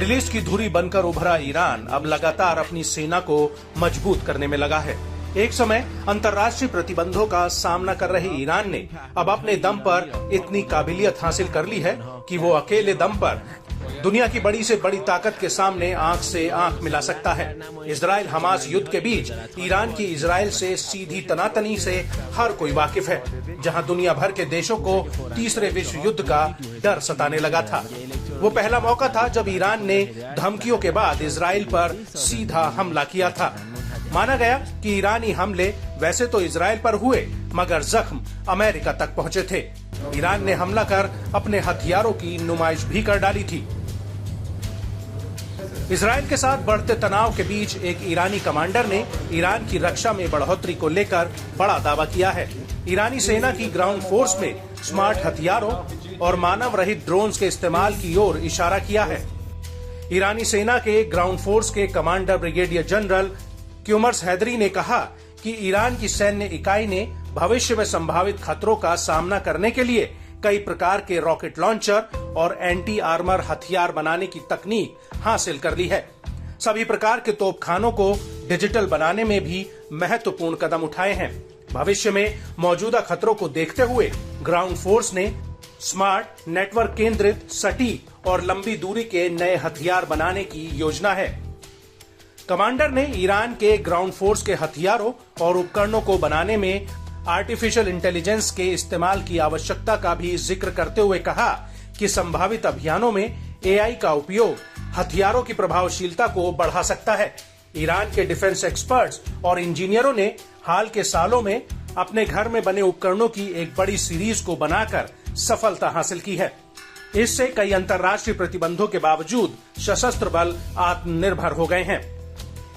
Middle east की धुरी बनकर उभरा ईरान अब लगातार अपनी सेना को मजबूत करने में लगा है। एक समय अंतर्राष्ट्रीय प्रतिबंधों का सामना कर रहे ईरान ने अब अपने दम पर इतनी काबिलियत हासिल कर ली है कि वो अकेले दम पर दुनिया की बड़ी से बड़ी ताकत के सामने आंख से आंख मिला सकता है। इजराइल हमास युद्ध के बीच ईरान की इजराइल से सीधी तनातनी से हर कोई वाकिफ है, जहां दुनिया भर के देशों को तीसरे विश्व युद्ध का डर सताने लगा था। वो पहला मौका था जब ईरान ने धमकियों के बाद इजराइल पर सीधा हमला किया था। माना गया कि ईरानी हमले वैसे तो इजराइल पर हुए, मगर जख्म अमेरिका तक पहुंचे थे। ईरान ने हमला कर अपने हथियारों की नुमाइश भी कर डाली थी। इजराइल के साथ बढ़ते तनाव के बीच एक ईरानी कमांडर ने ईरान की रक्षा में बढ़ोतरी को लेकर बड़ा दावा किया है। ईरानी सेना की ग्राउंड फोर्स में स्मार्ट हथियारों और मानव रहित ड्रोन्स के इस्तेमाल की ओर इशारा किया है। ईरानी सेना के ग्राउंड फोर्स के commander brigadier general Kiumars Heydari ने कहा कि ईरान की सैन्य इकाई ने भविष्य में संभावित खतरों का सामना करने के लिए कई प्रकार के रॉकेट लॉन्चर और एंटी आर्मर हथियार बनाने की तकनीक हासिल कर ली है। सभी प्रकार के तोपखानों को डिजिटल बनाने में भी महत्वपूर्ण कदम उठाए हैं। भविष्य में मौजूदा खतरों को देखते हुए ग्राउंड फोर्स ने स्मार्ट, नेटवर्क केंद्रित, सटीक और लंबी दूरी के नए हथियार बनाने की योजना है। कमांडर ने ईरान के ग्राउंड फोर्स के हथियारों और उपकरणों को बनाने में आर्टिफिशियल इंटेलिजेंस के इस्तेमाल की आवश्यकता का भी जिक्र करते हुए कहा कि संभावित अभियानों में एआई का उपयोग हथियारों की प्रभावशीलता को बढ़ा सकता है। ईरान के डिफेंस एक्सपर्ट्स और इंजीनियरों ने हाल के सालों में अपने घर में बने उपकरणों की एक बड़ी सीरीज को बनाकर सफलता हासिल की है। इससे कई अंतर्राष्ट्रीय प्रतिबंधों के बावजूद सशस्त्र बल आत्मनिर्भर हो गए हैं।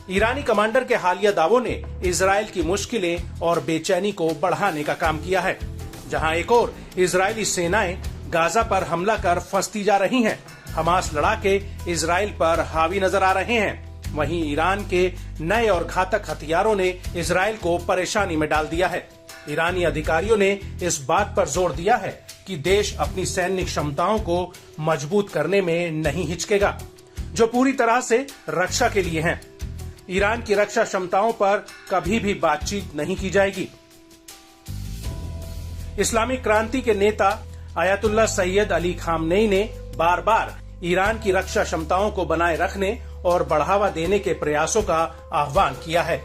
ईरानी कमांडर के हालिया दावों ने इजराइल की मुश्किलें और बेचैनी को बढ़ाने का काम किया है। जहां एक और इजरायली सेनाएं गाजा पर हमला कर फंसती जा रही हैं, हमास लड़ाके इजराइल पर हावी नजर आ रहे हैं, वहीं ईरान के नए और घातक हथियारों ने इजराइल को परेशानी में डाल दिया है। ईरानी अधिकारियों ने इस बात पर जोर दिया है कि देश अपनी सैन्य क्षमताओं को मजबूत करने में नहीं हिचकेगा, जो पूरी तरह से रक्षा के लिए हैं। ईरान की रक्षा क्षमताओं पर कभी भी बातचीत नहीं की जाएगी। इस्लामिक क्रांति के नेता आयतुल्लाह सैयद अली खामनेई ने बार बार ईरान की रक्षा क्षमताओं को बनाए रखने और बढ़ावा देने के प्रयासों का आह्वान किया है।